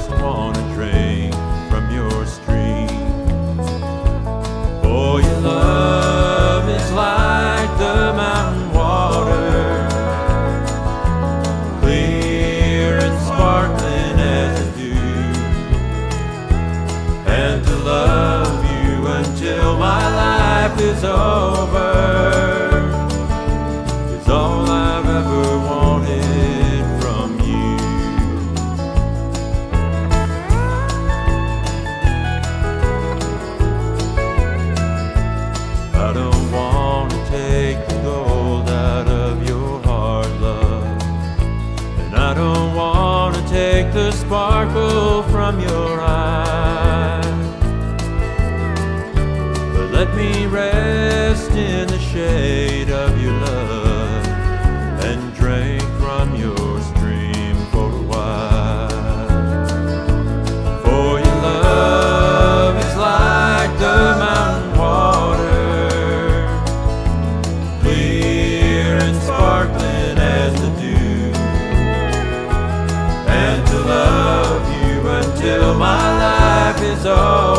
just want to drink from your stream. For your love is like the mountain water, clear and sparkling as the dew. And to love you until my life is over is all I've ever wanted from you. I don't want to take the gold out of your heart, love, and I don't want to take the sparkle from your eyes. But let me rest in the shade of your love and drink from your stream for a while. For your love is like the mountain water, clear and sparkling as the dew. And to love you until my life is over